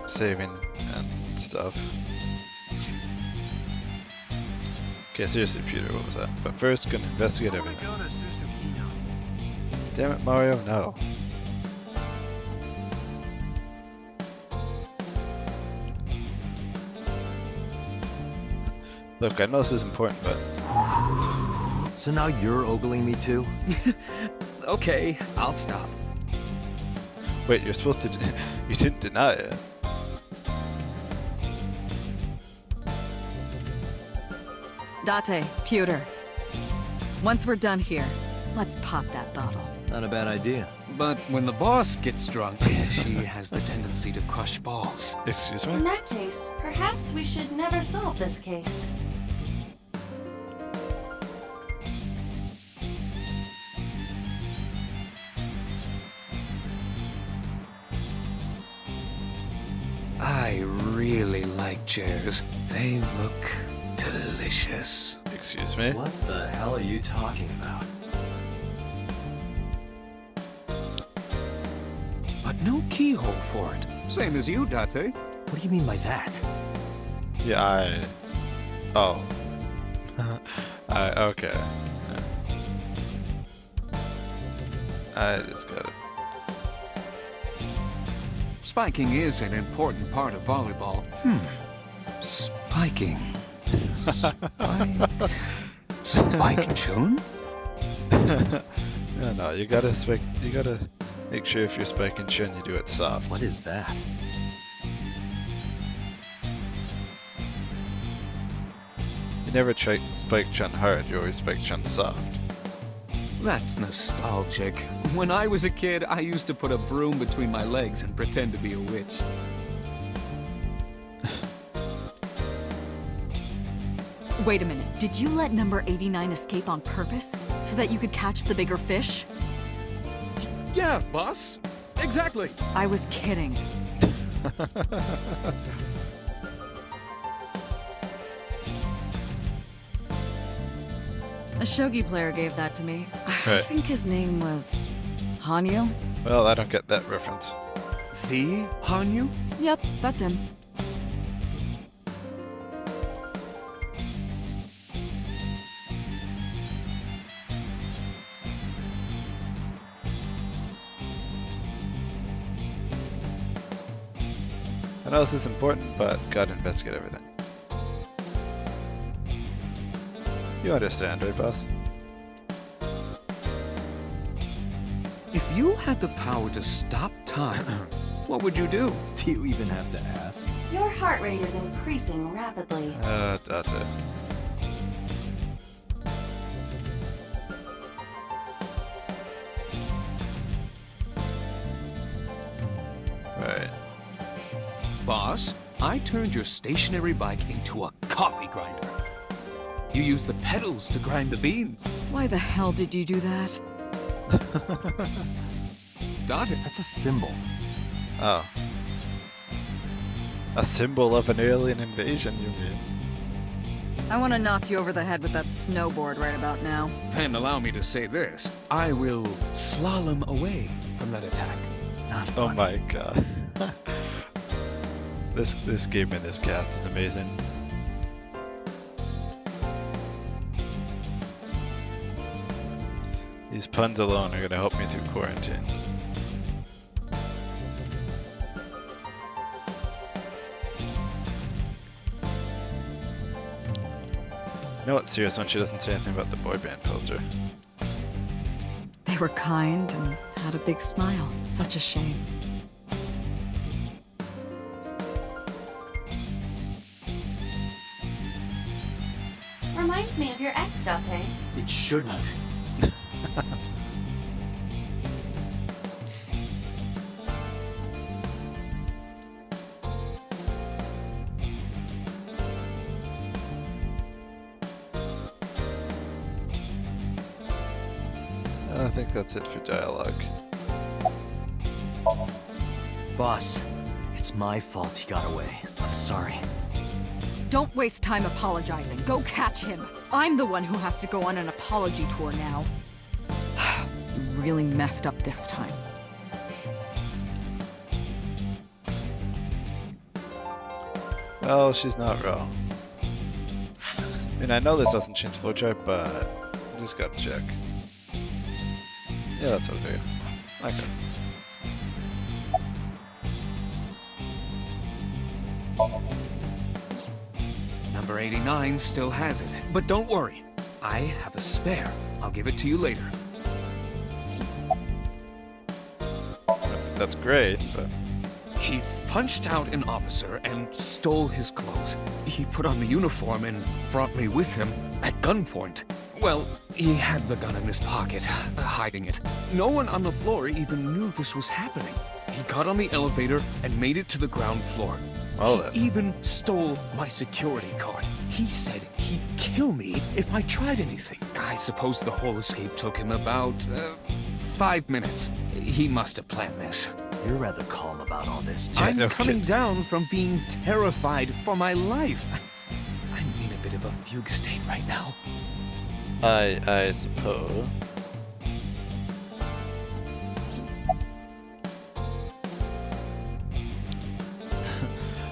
saving and stuff. Okay, seriously, Peter, what was that? But first, gonna investigate everything. Damn it, Mario, no. Look, I know this is important, but... So now you're ogling me too? Okay, I'll stop. Wait, you're supposed to... You didn't deny it. Date, pewter. Once we're done here, let's pop that bottle. Not a bad idea. But when the boss gets drunk, she has the tendency to crush balls. Excuse In me? that case, perhaps we should never solve this case. I really like chairs. They look delicious. Excuse me? What the hell are you talking about? But no keyhole for it. Same as you, Date. What do you mean by that? Yeah, Oh. Okay. I just got it. Spiking is an important part of volleyball. Spiking. Spike Chun? No, you gotta make sure if you're spiking chin, you do it soft. What is that? You never try spike chin hard, you always spike chin soft. That's nostalgic. When I was a kid, I used to put a broom between my legs and pretend to be a witch. Wait a minute, did you let number 89 escape on purpose? So that you could catch the bigger fish? Yeah, boss. Exactly. I was kidding. A shogi player gave that to me. I Right. think his name was Hanyu? Well, I don't get that reference. The Hanyu? Yep, that's him. I know this is important, but gotta investigate everything. You understand, right, boss? If you had the power to stop time, what would you do? Do you even have to ask? Your heart rate is increasing rapidly. That's it. Right. Boss, I turned your stationary bike into a coffee grinder. You use the pedals to grind the beans. Why the hell did you do that? Date. That's a symbol. Oh. A symbol of an alien invasion, you mean? I want to knock you over the head with that snowboard right about now. Then allow me to say this. I will slalom away from that attack. Not Oh funny. my god. This game in this cast is amazing. These puns alone are gonna help me through quarantine. You know what's serious when she doesn't say anything about the boy band poster? They were kind and had a big smile. Such a shame. Reminds me of your ex, Date. It shouldn't. I think that's it for dialogue. Boss, it's my fault he got away. I'm sorry. Don't waste time apologizing. Go catch him. I'm the one who has to go on an apology tour now. You really messed up this time. Well, she's not wrong. I mean, I know this doesn't change flowchart, but I just gotta check. Yeah, that's okay. Okay. Number 89 still has it, but don't worry. I have a spare. I'll give it to you later. That's great, but He punched out an officer and stole his clothes. He put on the uniform and brought me with him at gunpoint. Well, he had the gun in his pocket, hiding it. No one on the floor even knew this was happening. He got on the elevator and made it to the ground floor. Well He then. even stole my security card. He said he'd kill me if I tried anything. I suppose the whole escape took him about 5 minutes. He must have planned this. You're rather calm about all this. Yeah, I'm no coming kidding. down from being terrified for my life. I'm in a bit of a fugue state right now. I suppose.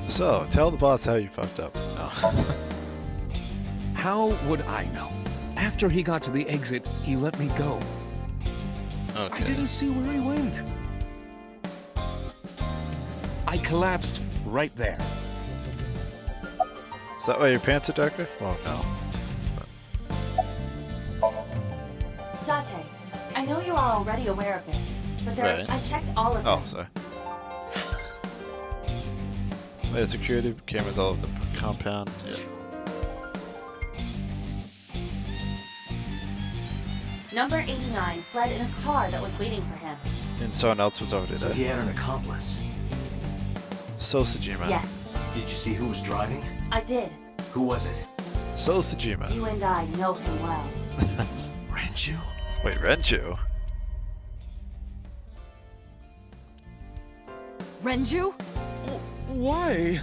So, tell the boss how you fucked up. No. How would I know? After he got to the exit, he let me go. I Okay. didn't see where he went. I collapsed right there. Is that why your pants are darker? Well, no. Date, I know you are already aware of this, but there's. Right. I checked all of Oh, them. sorry. There's security cameras all over the compound. Yeah. Number 89 fled in a car that was waiting for him. And someone else was already So there. he had an accomplice. Sosajima. Yes, Did you see who was driving? I did. Who was it? Sosajima. You and I know him well. Renju? Wait, Renju? Renju? Why?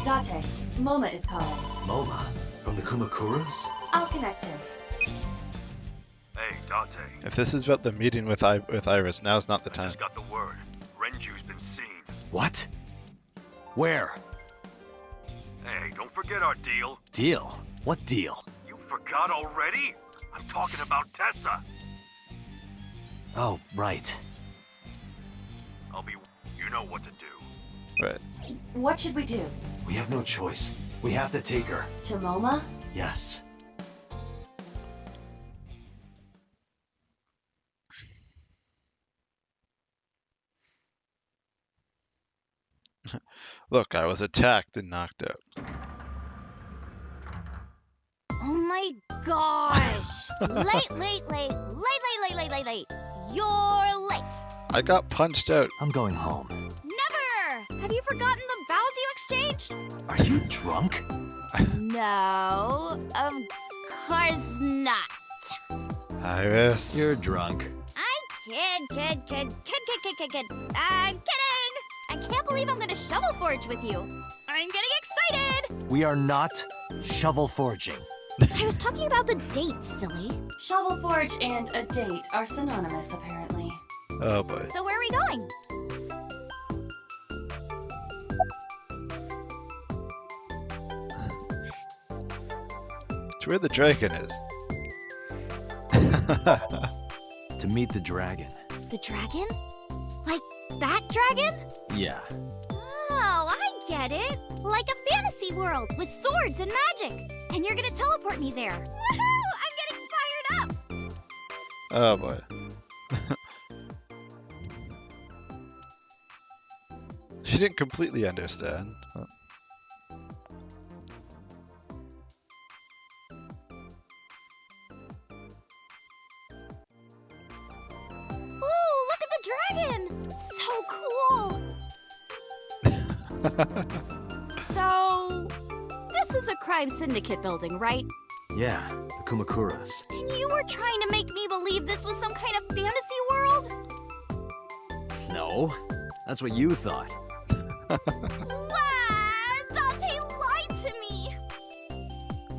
Date, Moma is calling. Moma? From the Kumakuras? I'll connect him. Hey, Date. If this is about the meeting with Iris, now's not the I time. just got the word. Renju's been seen. What? Where? Hey, don't forget our deal. Deal? What deal? You forgot already? I'm talking about Tessa. Oh, right. I'll be... You know what to do. Right. What should we do? We have no choice. We have to take her. To Moma? Yes. Look, I was attacked and knocked out. Oh my gosh! late. You're late. I got punched out. I'm going home. Never! Have you forgotten the vows you exchanged? Are you drunk? No, of course not. Iris. You're drunk. Kid. Kidding! I can't believe I'm gonna shovel forge with you. I'm getting excited! We are not shovel forging. I was talking about the date, silly. Shovel Forge and a date are synonymous, apparently. Oh boy. So where are we going? It's where the dragon is. To meet the dragon. The dragon? Like that dragon? Yeah. Oh, I get it. Like a fantasy world with swords and magic. And you're gonna teleport me there. Woohoo! I'm getting fired up! Oh boy. She didn't completely understand. Ooh, look at the dragon! So cool! So, this is a crime syndicate building, right? Yeah, the Kumakuras. And you were trying to make me believe this was some kind of fantasy world? No, that's what you thought. Dante lied to me!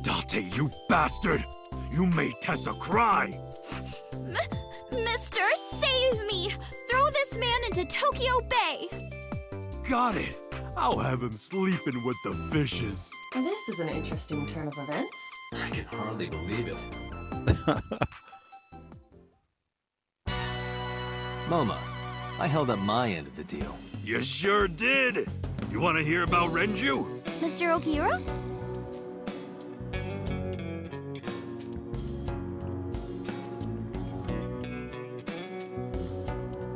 Date, you bastard! You made Tessa cry! Mister, save me! Throw this man into Tokyo Bay! Got it. I'll have him sleeping with the fishes. This is an interesting turn of events. I can hardly believe it. Moma, I held up my end of the deal. You sure did. You want to hear about Renju? Mr. Okiura?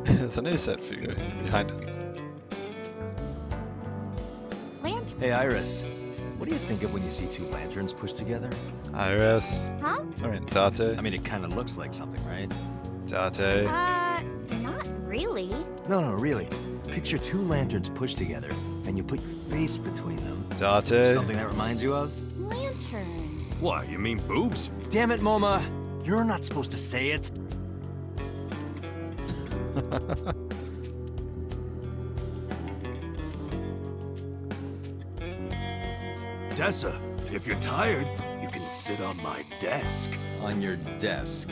There's an A-set figure behind it. Lantern? Hey, Iris. What do you think of when you see two lanterns pushed together? Iris. Huh? I mean, Date. I mean, it kind of looks like something, right? Date. Not really. No, really. Picture two lanterns pushed together, and you put your face between them. Date. Something that reminds you of? Lantern. What, you mean boobs? Damn it, Moma! You're not supposed to say it. Tessa, if you're tired, you can sit on my desk. On your desk.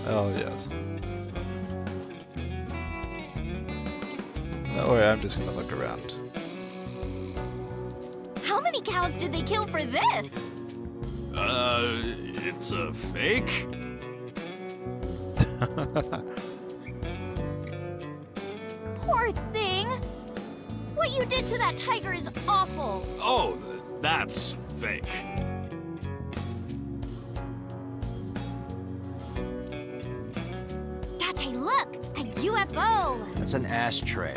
Oh, yes. Don't worry, I'm just gonna look around. How many cows did they kill for this? It's a fake? Poor thing. What you did to that tiger is awful. Oh, that's fake. Date, look! A UFO! That's an ashtray.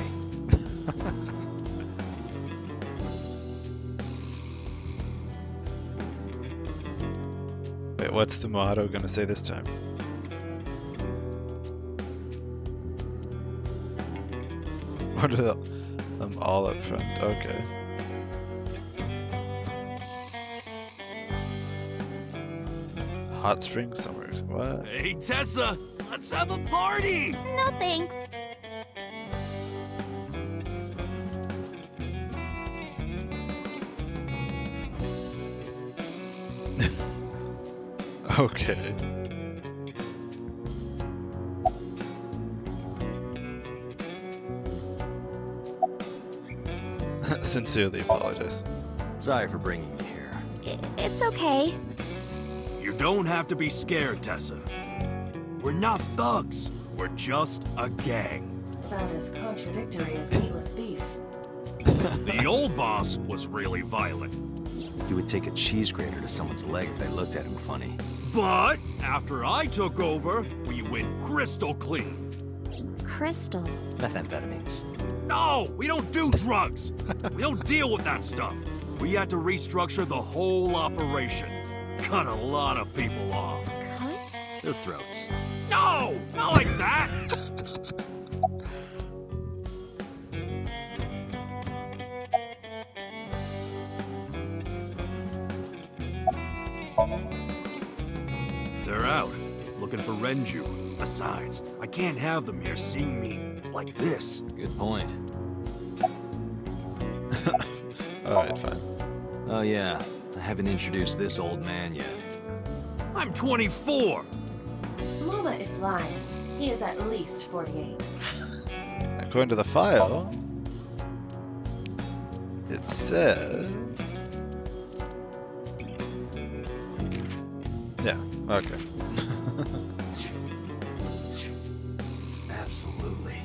Wait, what's the motto gonna say this time? What are them all up front? Okay. Hot spring summer. What? Hey, Tessa, let's have a party! No thanks. Okay. Sincerely apologize. Sorry for bringing you here. It's okay. You don't have to be scared, Tessa. We're not thugs. We're just a gang. About as contradictory as meatless beef. The old boss was really violent. You would take a cheese grater to someone's leg if they looked at him funny. But after I took over, we went crystal clean. Crystal. Methamphetamines. No, we don't do drugs. We don't deal with that stuff. We had to restructure the whole operation. Cut a lot of people off. Cut? Their throats. No, not like that. They're out, looking for Renju. Besides, I can't have them here seeing me like this. Good point. Alright, fine. Oh yeah, I haven't introduced this old man yet. I'm 24. Moma is lying. He is at least 48. According to the file, it says... Yeah, okay. Absolutely.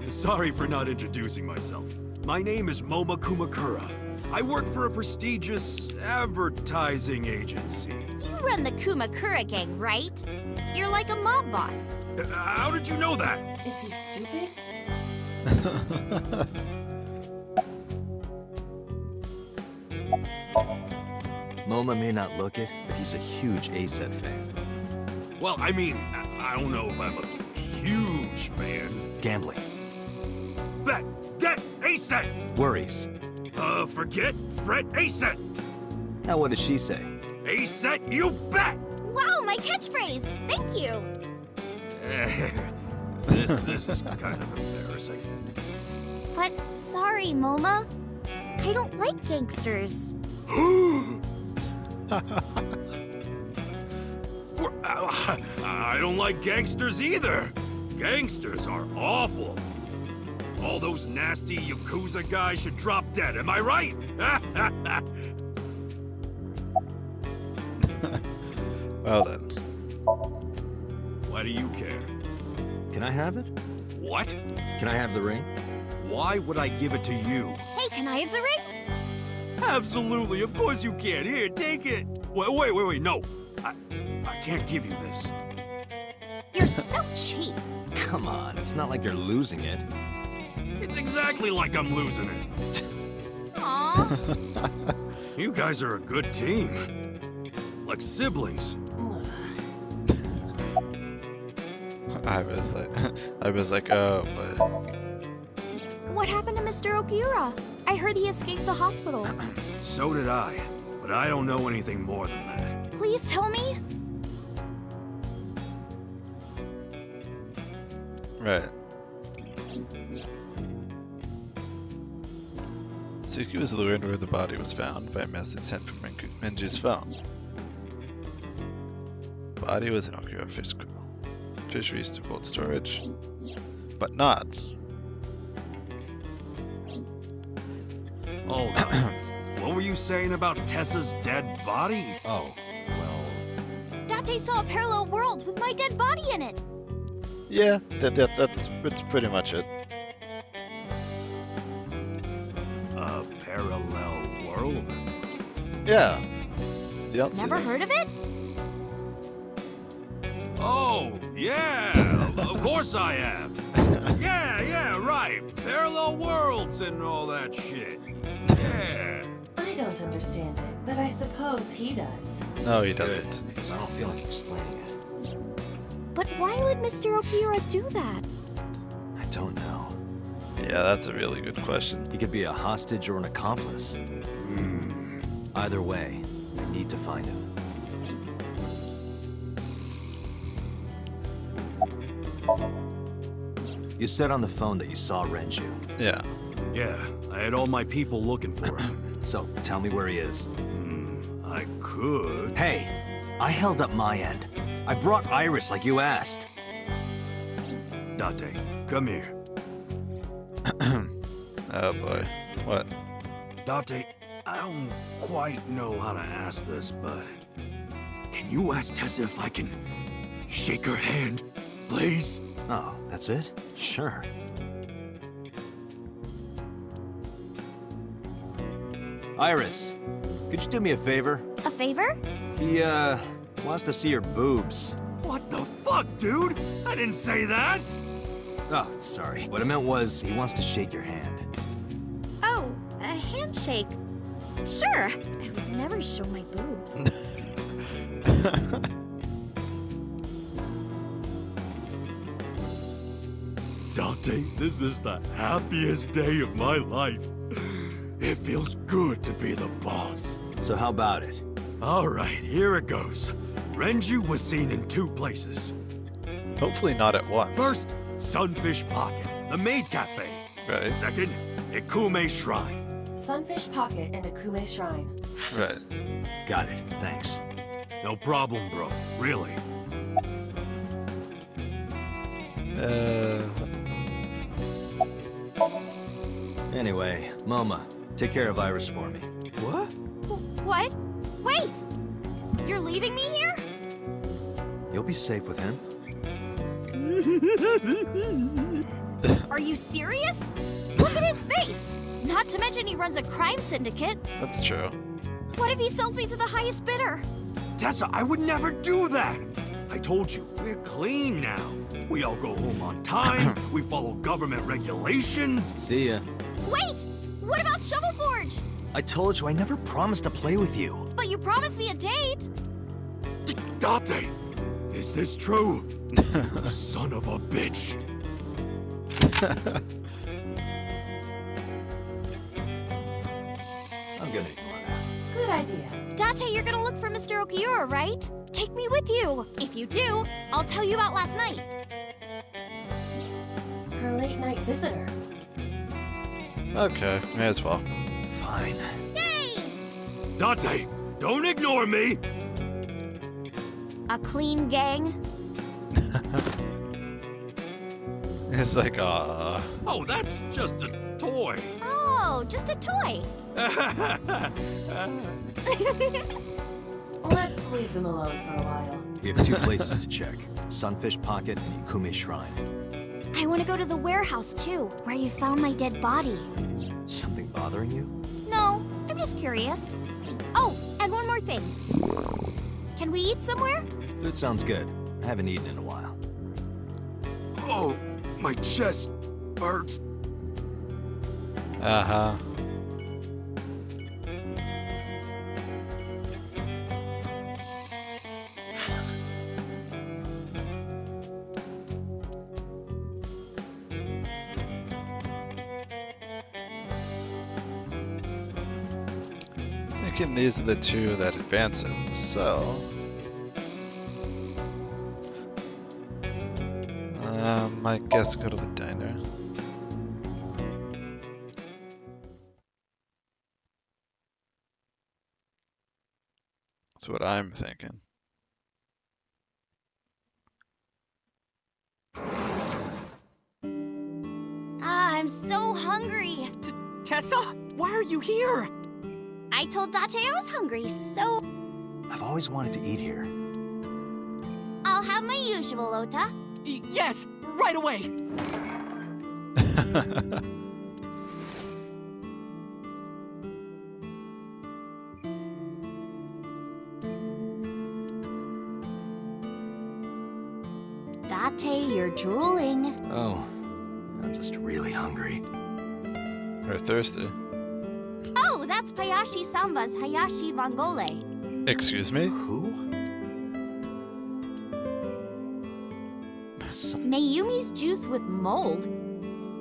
Sorry for not introducing myself. My name is Moma Kumakura. I work for a prestigious advertising agency. You run the Kumakura gang, right? You're like a mob boss. How did you know that? Is he stupid? Moma may not look it, but he's a huge A-set fan. Well, I mean, I don't know if I'm a huge fan. Gambling. Bet, debt, A-set! Worries. Forget, fret, A-set! Now what does she say? A-set, you bet! Wow, my catchphrase! Thank you! This is kind of embarrassing. But sorry, Moma. I don't like gangsters. I don't like gangsters either. Gangsters are awful. All those nasty Yakuza guys should drop dead, am I right? Well then. Why do you care? Can I have it? What? Can I have the ring? Why would I give it to you? Hey, can I have the ring? Absolutely, of course you can. Here, take it. Wait, no. I can't give you this. You're so cheap. Come on, it's not like you're losing it. It's exactly like I'm losing it. Aw. You guys are a good team. Like siblings. I was like, oh, but What happened to Mr. Okiura? I heard he escaped the hospital. So did I, but I don't know anything more than that. Please tell me. right. Suki was lured where the body was found by a message sent from Renju's phone. The body was in Okura fisheries to cold storage, but Hold on. What were you saying about Tessa's dead body? Oh, well... Date saw a parallel world with my dead body in it. yeah, that's pretty much it. A parallel world? Yeah. You don't see Never those. heard of it? Oh, yeah! Of course I have! Yeah, right! Parallel worlds and all that shit. Yeah! I don't understand it, but I suppose he does. No, he doesn't. Because I don't feel like explaining it. But why would Mr. Okiura do that? I don't know. Yeah, that's a really good question. He could be a hostage or an accomplice. Either way, we need to find him. You said on the phone that you saw Renju. Yeah. Yeah, I had all my people looking for him. So, tell me where he is. I could... Hey, I held up my end. I brought Iris like you asked. Date, come here. Oh boy. What? Date, I don't quite know how to ask this, but... Can you ask Tessa if I can shake her hand, please? Oh, that's it? Sure. Iris, could you do me a favor? A favor? He, wants to see your boobs. What the fuck, dude? I didn't say that! Oh, sorry. What I meant was, he wants to shake your hand. Oh, a handshake. Sure. I would never show my boobs. Dante, this is the happiest day of my life. It feels good to be the boss. So how about it? All right, here it goes. Renju was seen in 2 places. Hopefully not at once. First, Sunfish Pocket, the maid cafe. Right. Second, Ikume Shrine. Sunfish Pocket and Akume Shrine. Right. Got it. Thanks. No problem, bro. Really. Anyway, Moma, take care of Iris for me. What? What? Wait! You're leaving me here? You'll be safe with him. Are you serious? Look at his face! Not to mention he runs a crime syndicate. That's true. What if he sells me to the highest bidder? Tessa, I would never do that. I told you, we're clean now. We all go home on time. We follow government regulations. See ya. Wait! What about Shovel Forge? I told you I never promised to play with you. But you promised me a date. Date, is this true? You son of a bitch. I'm gonna ignore that. Good idea. Date, you're gonna look for Mr. Okiura, right? Take me with you. If you do, I'll tell you about last night. Her late night visitor. Okay, may as well. Fine. Yay! Date, don't ignore me. A clean gang? It's like, ah. Oh, that's just a toy. Oh, just a toy. Let's leave them alone for a while. We have 2 places to check. Sunfish Pocket and Ikume Shrine. I want to go to the warehouse too, where you found my dead body. Something bothering you? No, I'm just curious. Oh, and one more thing. Can we eat somewhere? Food sounds good. I haven't eaten in a while. Oh, my chest hurts. Uh-huh. Thinking these are the 2 that advance it, so... I guess go to the diner. That's what I'm thinking. I'm so hungry. Tessa, why are you here? I told Date I was hungry, so I've always wanted to eat here. I'll have my usual, Ota. Yes, right away. Date, you're drooling. Oh, I'm just really hungry. Or thirsty. Oh, that's Payashi Samba's Hayashi Vangole. Excuse me? Who? Mayumi's juice with mold.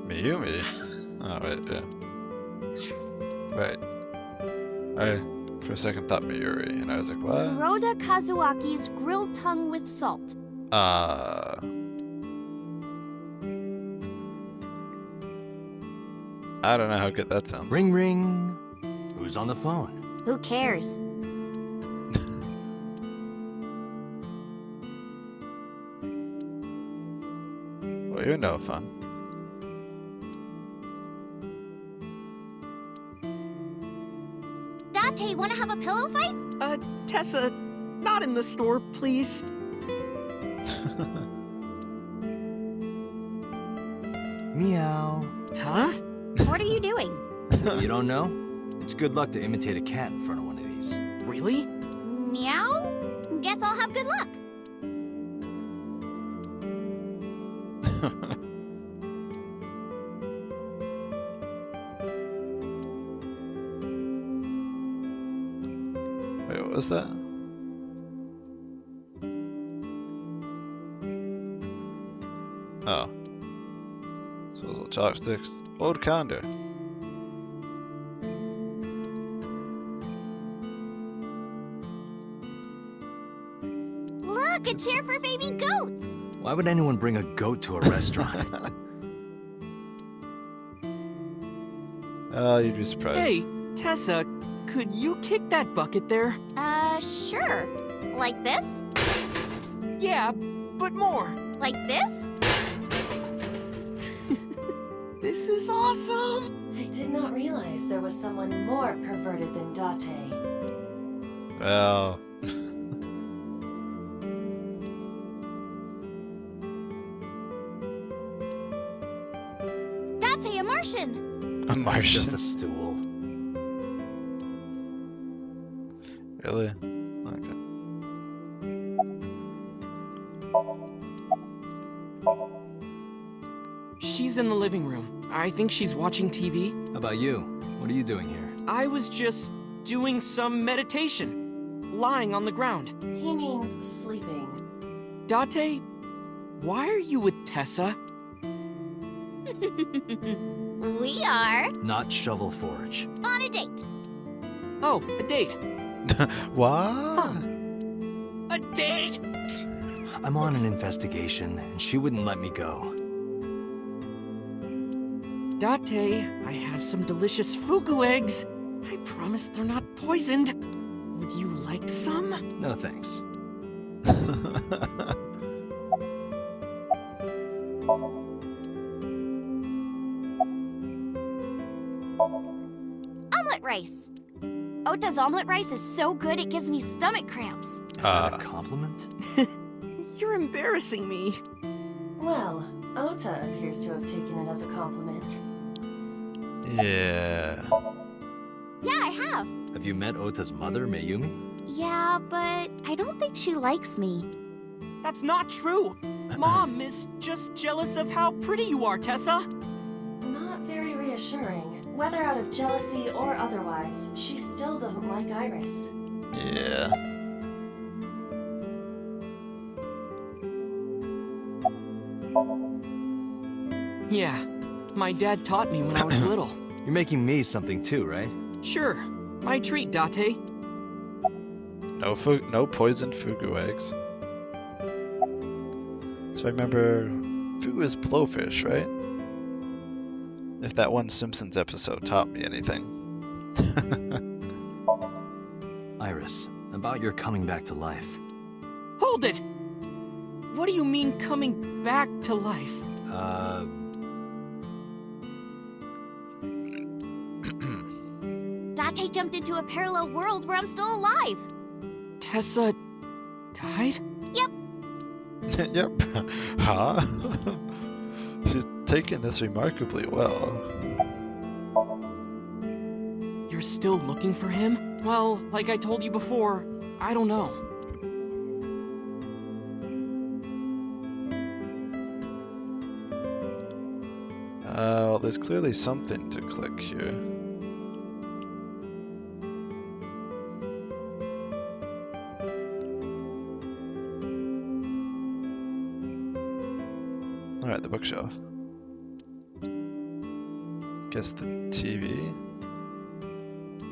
Miyumi? Oh, wait, yeah. Wait. I, for a second, thought Miyuri, and I was like, what? Kuroda Kazuaki's grilled tongue with salt. I don't know how good that sounds. Ring ring. Who's on the phone? Who cares? Well, you're no fun. Date, wanna have a pillow fight? Tessa, not in the store, please. Meow. Huh? What are you doing? You don't know? It's good luck to imitate a cat in front of one of these. Really? Meow? Guess I'll have good luck. Wait, what was that? Oh. So those little chopsticks. Old calendar. Look, a chair for baby goats. Why would anyone bring a goat to a restaurant? Oh, you'd be surprised. Hey, Tessa, could you kick that bucket there? Sure. Like this? Yeah, but more. Like this? This is awesome! I did not realize there was someone more perverted than Date. Well. Date, a Martian. A It's Martian. just a stool. Really? Okay. She's in the living room. I think she's watching TV. How about you? What are you doing here? I was just doing some meditation, lying on the ground. He means sleeping. Date, why are you with Tessa? We are Not Shovel Forge. on a date. Oh, a date. What? A date? I'm on an investigation, and she wouldn't let me go. Date, I have some delicious fugu eggs. I promise they're not poisoned. Would you like some? No thanks. rice. Ota's omelet rice is so good it gives me stomach cramps. Is that a compliment? You're embarrassing me. Well, Ota appears to have taken it as a compliment. Yeah. Yeah, I have. Have you met Ota's mother, Mayumi? Yeah, but I don't think she likes me. That's not true. Mom is just jealous of how pretty you are, Tessa. Not very reassuring. Whether out of jealousy or otherwise, she still doesn't like Iris. Yeah. Yeah, my dad taught me when I was little. You're making me something too, right? Sure, my treat, Date. No poisoned fugu eggs. So I remember fugu is blowfish, right? If that one Simpsons episode taught me anything. Iris, about your coming back to life. Hold it! What do you mean coming back to life? Date jumped into a parallel world where I'm still alive. Tessa died? Yep. Yep. Huh? She's taking this remarkably well. You're still looking for him? Well, like I told you before, I don't know. Well, there's clearly something to click here. Alright, the bookshelf. Guess the TV?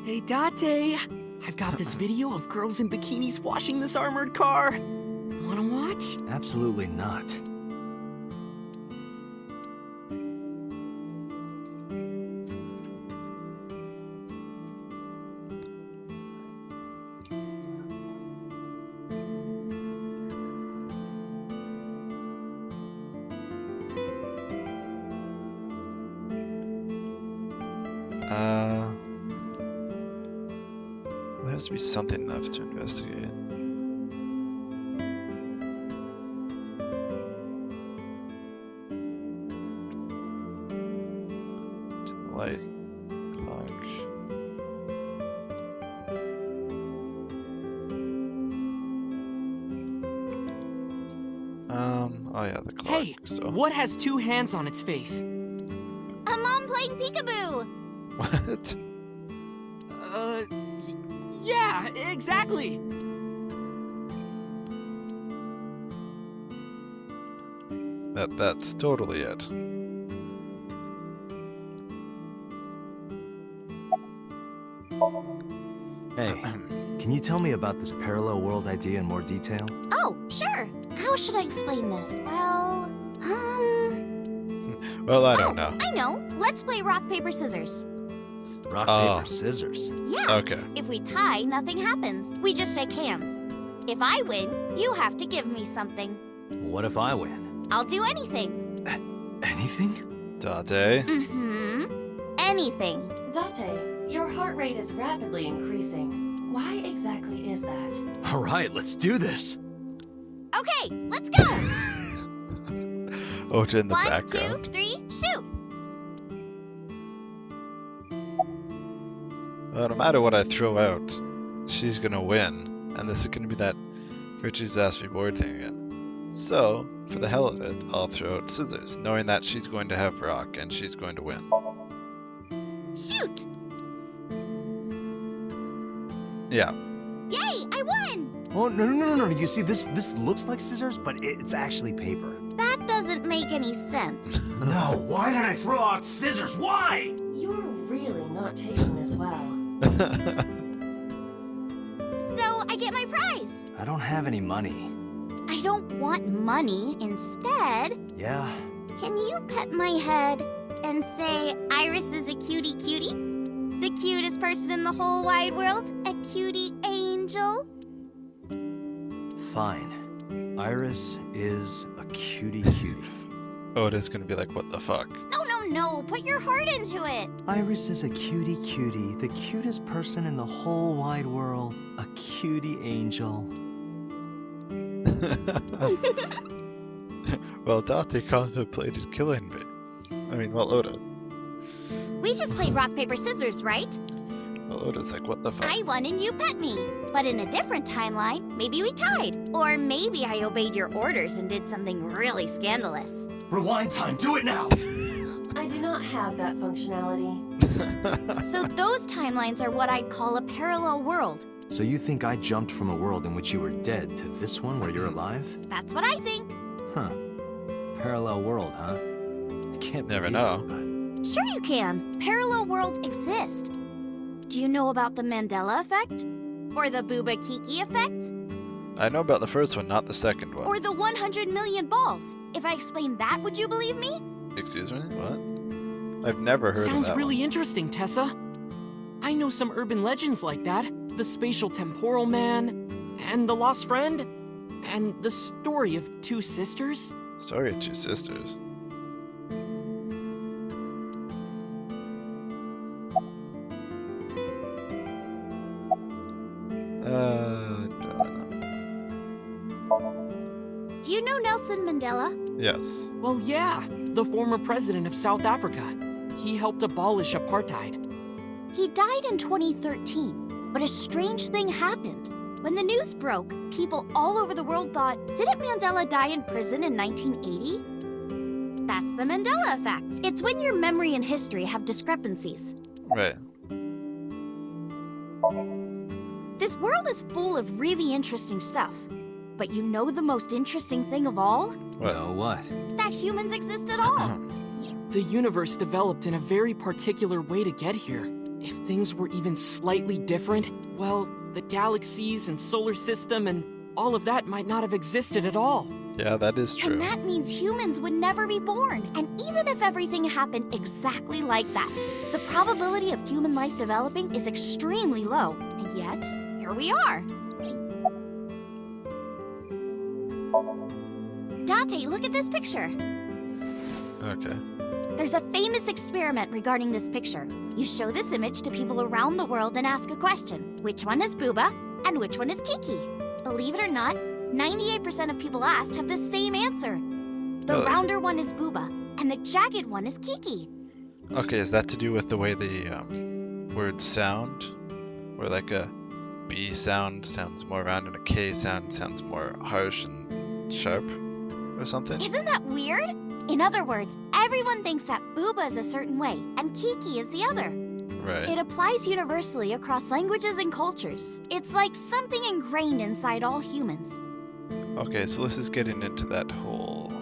Hey, Date! I've got this video of girls in bikinis washing this armored car. Wanna watch? Absolutely not. There has to be something left to investigate. To the light clock. Oh yeah, the clock. Hey, So. what has two hands on its face? A mom playing peekaboo. What? Yeah, exactly! That's totally it. Hey, can you tell me about this parallel world idea in more detail? Oh, sure. How should I explain this? Well, Well, I don't know. I know. Let's play rock, paper, scissors. Rock, Oh. paper, scissors. Yeah. Okay. If we tie, nothing happens. We just shake hands. If I win, you have to give me something. What if I win? I'll do anything. Anything? Date. Mm-hmm. Anything. Date, your heart rate is rapidly increasing. Why exactly is that? All right, let's do this. Okay, let's go. Ota in the 1, background. 2, 3, shoot. Well, no matter what I throw out, she's gonna win, and this is gonna be that Richie's ass reward thing again. So, for the hell of it, I'll throw out scissors, knowing that she's going to have rock and she's going to win. Shoot. Yeah. Yay, I won. Oh, no. You see, this looks like scissors, but it's actually paper. That doesn't make any sense. No, why did I throw out scissors? Why? You're really not taking this well. So I get my prize. I don't have any money. I don't want money. Instead, Yeah? can you pet my head and say Iris is a cutie cutie? The cutest person in the whole wide world? A cutie angel? Fine. Iris is a cutie cutie. Oda's gonna be like, what the fuck? No, no, no. Put your heart into it. Iris is a cutie, the cutest person in the whole wide world. A cutie angel. Well, Date contemplated killing me. I mean, well, Oda. We just played rock, paper, scissors, right? Well, Oda's like, what the fuck? I won and you pet me. But in a different timeline, maybe we tied. Or maybe I obeyed your orders and did something really scandalous. Rewind time, do it now! I do not have that functionality. So those timelines are what I'd call a parallel world. So you think I jumped from a world in which you were dead to this one where you're alive? That's what I think. Huh. Parallel world, huh? I can't Never believe know. it, but... Sure you can. Parallel worlds exist. Do you know about the Mandela effect? Or the Booba Kiki effect? I know about the first one, not the second one. Or the 100 million balls? If I explain that, would you believe me? Excuse me? What? I've never heard of Sounds that really one. interesting, Tessa. I know some urban legends like that. The spatial temporal man, and the lost friend, and the story of two sisters. Story of two sisters. I don't know. Do you know Nelson Mandela? Yes. Well, yeah, the former president of South Africa. He helped abolish apartheid. He died in 2013, but a strange thing happened. When the news broke, people all over the world thought, didn't Mandela die in prison in 1980? That's the Mandela effect. It's when your memory and history have discrepancies. Right. This world is full of really interesting stuff. But you know the most interesting thing of all? What? No, what? That humans exist at all. The universe developed in a very particular way to get here. If things were even slightly different, well, the galaxies and solar system and all of that might not have existed at all. Yeah, that is true. And that means humans would never be born. And even if everything happened exactly like that, the probability of human life developing is extremely low. And yet, here we are. Date, look at this picture. Okay. There's a famous experiment regarding this picture. You show this image to people around the world and ask a question. Which one is Booba and which one is Kiki? Believe it or not, 98% of people asked have the same answer. The Really? rounder one is Booba and the jagged one is Kiki. Okay, is that to do with the way the words sound? Where like a B sound sounds more round and a K sound sounds more harsh and sharp? Or something? Isn't that weird? In other words, everyone thinks that Booba is a certain way and Kiki is the other. Right. It applies universally across languages and cultures. It's like something ingrained inside all humans. Okay, so this is getting into that whole...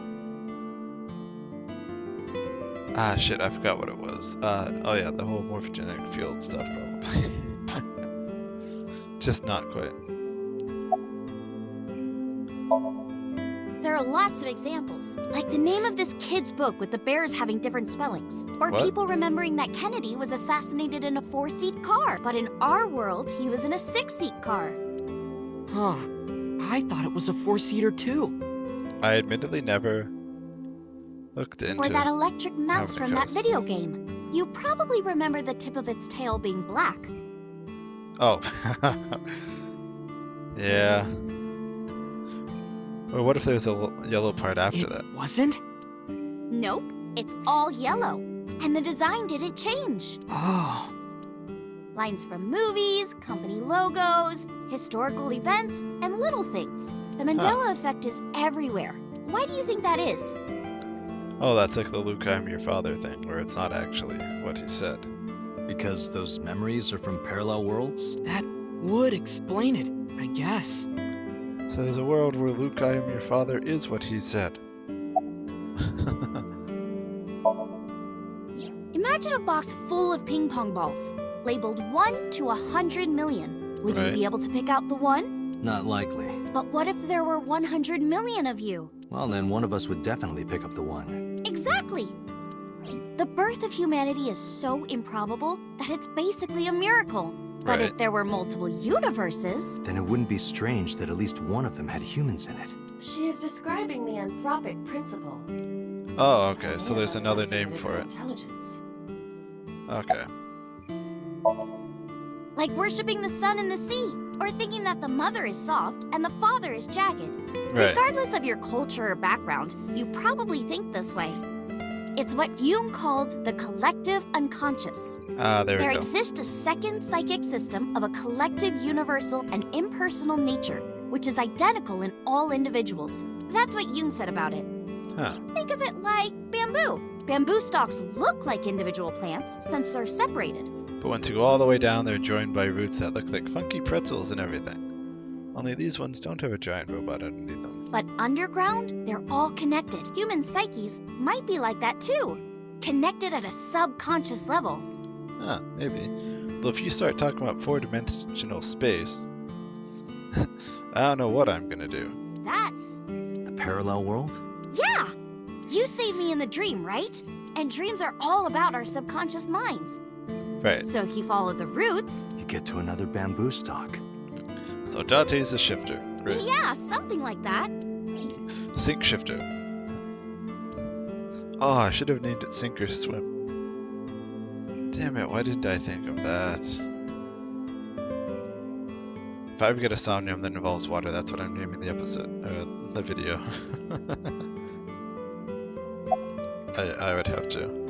Ah, shit, I forgot what it was. Oh yeah, the whole morphogenetic field stuff, probably. Just not quite. There are lots of examples, like the name of this kid's book with the bears having different spellings, or What? people remembering that Kennedy was assassinated in a 4-seat car, but in our world, he was in a 6-seat car. Huh. I thought it was a 4-seater too. I admittedly never looked into Or that electric mouse many from that cars. video game. You probably remember the tip of its tail being black. Oh. Yeah. Well, what if there's a yellow part after It that? wasn't? Nope, it's all yellow, and the design didn't change. Oh. Lines from movies, company logos, historical events, and little things. The Mandela effect is everywhere. Why do you think that is? Oh, that's like the Luke, I'm your father thing, where it's not actually what he said. Because those memories are from parallel worlds? That would explain it, I guess. So there's a world where Luke, I am your father is what he said. Imagine a box full of ping pong balls, labeled 1 to 100 million. Would you Right. be able to pick out the one? Not likely. But what if there were 100 million of you? Well, then one of us would definitely pick up the one. Exactly! The birth of humanity is so improbable that it's basically a miracle. But Right. if there were multiple universes, Then it wouldn't be strange that at least one of them had humans in it. She is describing the anthropic principle. Oh, okay. So They're there's another name frustrated for with it. Intelligence. Okay. Like worshipping the sun and the sea, or thinking that the mother is soft and the father is jagged. Right. Regardless of your culture or background, you probably think this way. It's what Jung called the collective unconscious. Ah, there There we go. exists a second psychic system of a collective, universal, and impersonal nature, which is identical in all individuals. That's what Jung said about it. Huh. Think of it like bamboo. Bamboo stalks look like individual plants since they're separated. But once you go all the way down, they're joined by roots that look like funky pretzels and everything. Only these ones don't have a giant robot underneath them. But underground, they're all connected. Human psyches might be like that too. Connected at a subconscious level. Huh, maybe. Though if you start talking about four-dimensional space, I don't know what I'm gonna do. That's... The parallel world? yeah! You saved me in the dream, right? And dreams are all about our subconscious minds. Right. So if you follow the roots... You get to another bamboo stalk. So Date's a shifter. Great. yeah, something like that. Sink shifter. Oh, I should have named it Sink or Swim. Damn it, why didn't I think of that? If I ever get a SOMNIUM that involves water, that's what I'm naming the episode, the video. I would have to.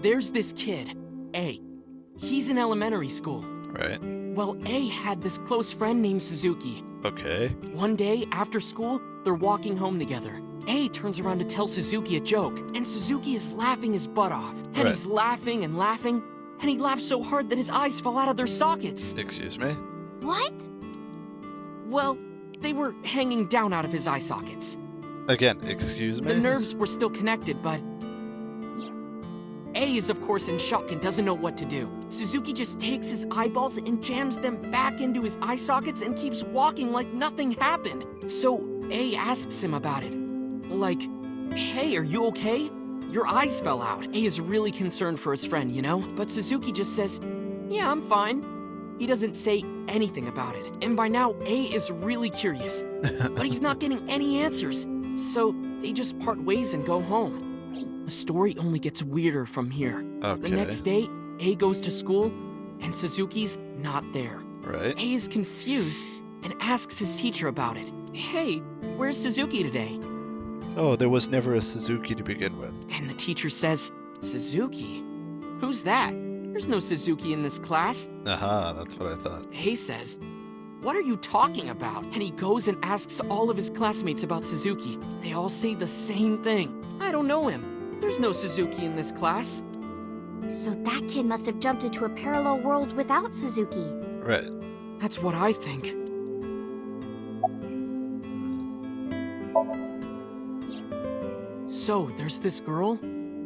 There's this kid, A. He's in elementary school. Right? Well, A had this close friend named Suzuki. Okay. One day, after school, they're walking home together. A turns around to tell Suzuki a joke, and Suzuki is laughing his butt off. And Right. he's laughing and laughing, and he laughs so hard that his eyes fall out of their sockets. Excuse me? What? Well, they were hanging down out of his eye sockets. Again, excuse me? The nerves were still connected, but... A is of course in shock and doesn't know what to do. Suzuki just takes his eyeballs and jams them back into his eye sockets and keeps walking like nothing happened. So A asks him about it. Like, hey, are you okay? Your eyes fell out. A is really concerned for his friend, you know? But Suzuki just says, yeah, I'm fine. He doesn't say anything about it. And by now, A is really curious. But he's not getting any answers. So they just part ways and go home. The story only gets weirder from here. Okay. The next day, A goes to school, and Suzuki's not there. Right? A is confused and asks his teacher about it. Hey, where's Suzuki today? Oh, there was never a Suzuki to begin with. And the teacher says, Suzuki? Who's that? There's no Suzuki in this class. Aha, that's what I thought. A says, what are you talking about? And he goes and asks all of his classmates about Suzuki. They all say the same thing. I don't know him. There's no Suzuki in this class. So that kid must have jumped into a parallel world without Suzuki. Right. That's what I think. So, there's this girl.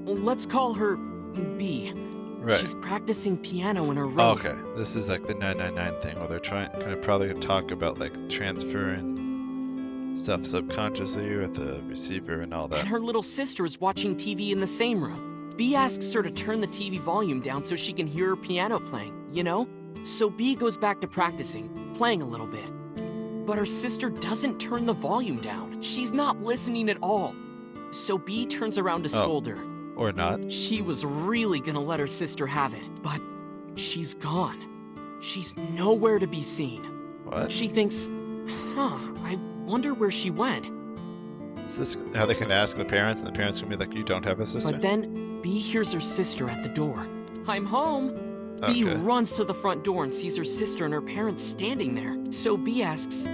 Let's call her B. Right. She's practicing piano in her room. Oh, okay. This is like the 999 thing where they're probably gonna talk about like transferring stuff subconsciously with the receiver and all that. And her little sister is watching TV in the same room. B asks her to turn the TV volume down so she can hear her piano playing, you know? So B goes back to practicing, playing a little bit. But her sister doesn't turn the volume down. She's not listening at all. So B turns around to scold her. Or not. She was really gonna let her sister have it, but she's gone. She's nowhere to be seen. What? She thinks, I wonder where she went. Is this how they can ask the parents and the parents can be like, you don't have a sister? But then B hears her sister at the door. I'm home. B Okay. runs to the front door and sees her sister and her parents standing there. So B asks,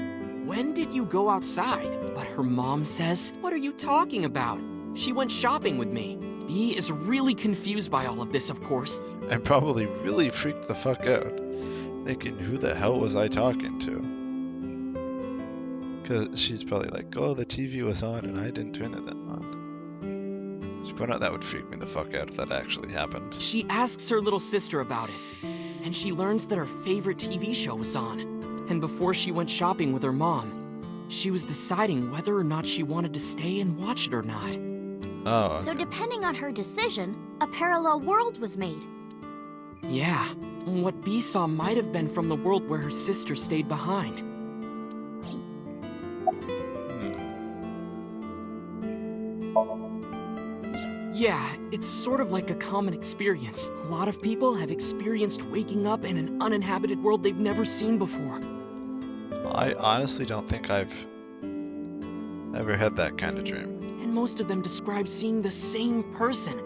when did you go outside? But her mom says, what are you talking about? She went shopping with me. B is really confused by all of this, of course. And probably really freaked the fuck out. Thinking, who the hell was I talking to? Because she's probably like, oh, the TV was on and I didn't turn it on. She pointed out that would freak me the fuck out if that actually happened. She asks her little sister about it, and she learns that her favorite TV show was on. And before she went shopping with her mom, she was deciding whether or not she wanted to stay and watch it or not. Oh, So okay. depending on her decision, a parallel world was made. Yeah, what B saw might have been from the world where her sister stayed behind. Yeah, it's sort of like a common experience. A lot of people have experienced waking up in an uninhabited world they've never seen before. I honestly don't think I've ever had that kind of dream. And most of them describe seeing the same person.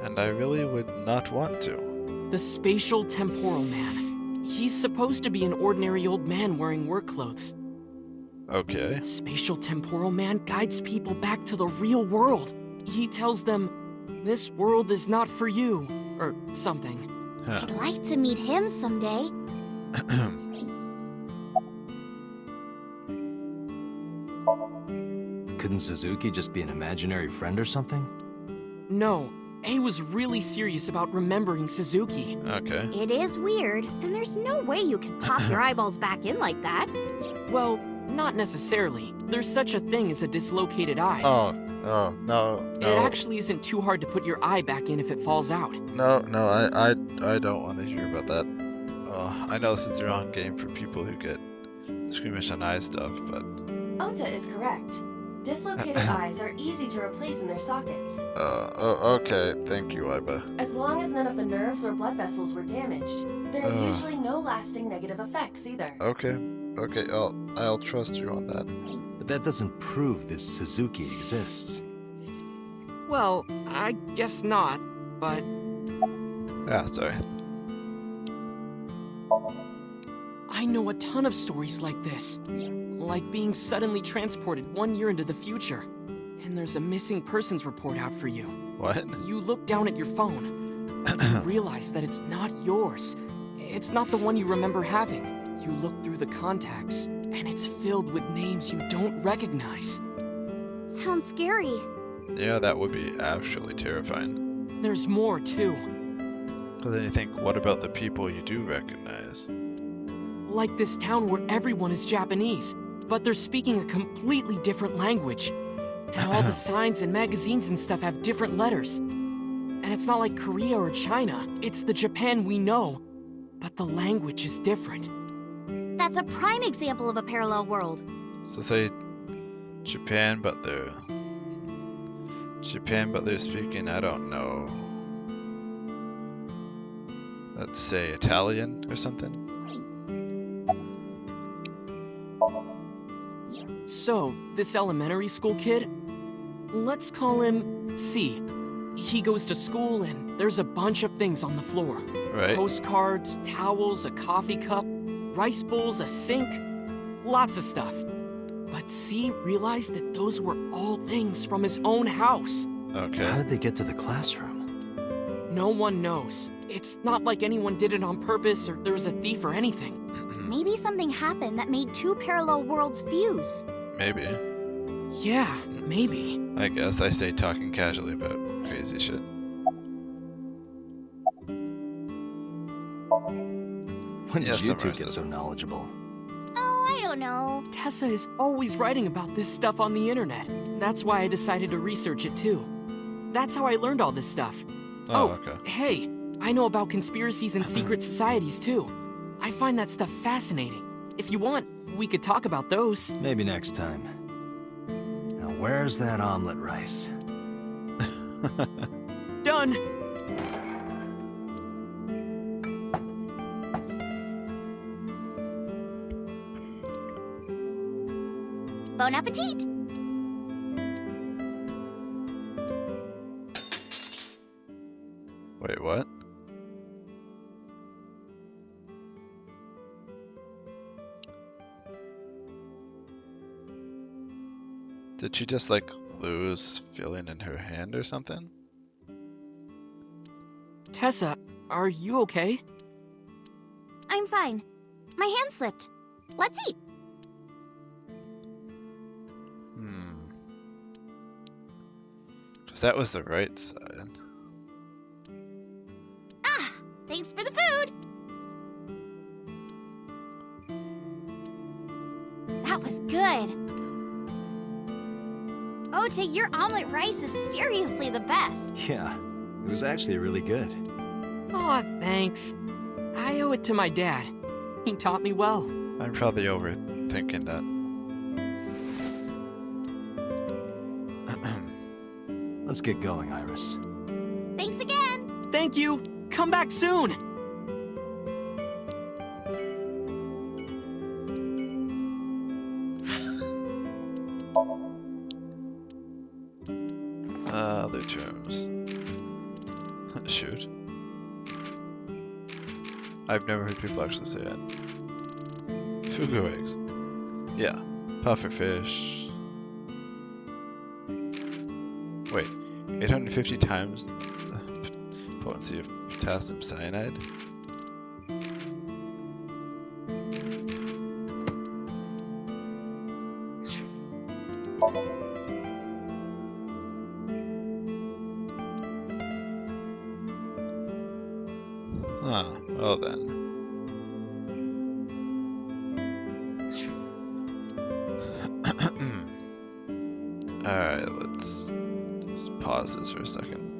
And I really would not want to. The spatial temporal man. He's supposed to be an ordinary old man wearing work clothes. Okay. The spatial temporal man guides people back to the real world. He tells them, this world is not for you, or something. Huh. I'd like to meet him someday. Couldn't Suzuki just be an imaginary friend or something? No, A was really serious about remembering Suzuki. Okay. It is weird, and there's no way you can pop your eyeballs back in like that. Well, not necessarily. There's such a thing as a dislocated eye. Oh, no. It actually isn't too hard to put your eye back in if it falls out. No, I don't want to hear about that. I know this is the wrong game for people who get squeamish on eye stuff, but... Ota is correct. Dislocated eyes are easy to replace in their sockets. Okay, thank you, Iba. As long as none of the nerves or blood vessels were damaged, there are usually no lasting negative effects either. Okay, I'll trust you on that. But that doesn't prove this Suzuki exists. Well, I guess not, but Yeah, sorry. I know a ton of stories like this. Like being suddenly transported 1 year into the future. And there's a missing persons report out for you. What? You look down at your phone. You realize that it's not yours. It's not the one you remember having. You look through the contacts, and it's filled with names you don't recognize. Sounds scary. Yeah, that would be actually terrifying. There's more, too. But then you think, what about the people you do recognize? Like this town where everyone is Japanese, but they're speaking a completely different language. And all the signs and magazines and stuff have different letters. And it's not like Korea or China, it's the Japan we know, but the language is different. That's a prime example of a parallel world. So say Japan, but they're speaking, I don't know. Let's say Italian or something. So, this elementary school kid, let's call him C. He goes to school and there's a bunch of things on the floor. Right. Postcards, towels, a coffee cup, rice bowls, a sink, lots of stuff. But C realized that those were all things from his own house. Okay. How did they get to the classroom? No one knows. It's not like anyone did it on purpose or there was a thief or anything. Maybe something happened that made two parallel worlds fuse. Maybe. Yeah, maybe. I guess I stay talking casually about crazy shit. When did Yes, you two summarize get this. so knowledgeable? Oh, I don't know. Tessa is always writing about this stuff on the internet. That's why I decided to research it too. That's how I learned all this stuff. Oh, okay. Hey, I know about conspiracies and secret societies too. I find that stuff fascinating. If you want, we could talk about those. Maybe next time. Now where's that omelet rice? Done! Bon appetit! Wait, what? Did she just like lose feeling in her hand or something? Tessa, are you okay? I'm fine. My hand slipped. Let's eat. Because that was the right side. Ah, thanks for the food. That was good. Ota, your omelet rice is seriously the best. Yeah, it was actually really good. Aw, thanks. I owe it to my dad. He taught me well. I'm probably overthinking that. Let's get going, Iris. Thank you! Come back soon! Other terms. Shoot. I've never heard people actually say it. Fugu eggs. Yeah. Pufferfish. Wait. 850 times the potency of potassium cyanide? Huh, well then. Alright, let's just pause this for a second.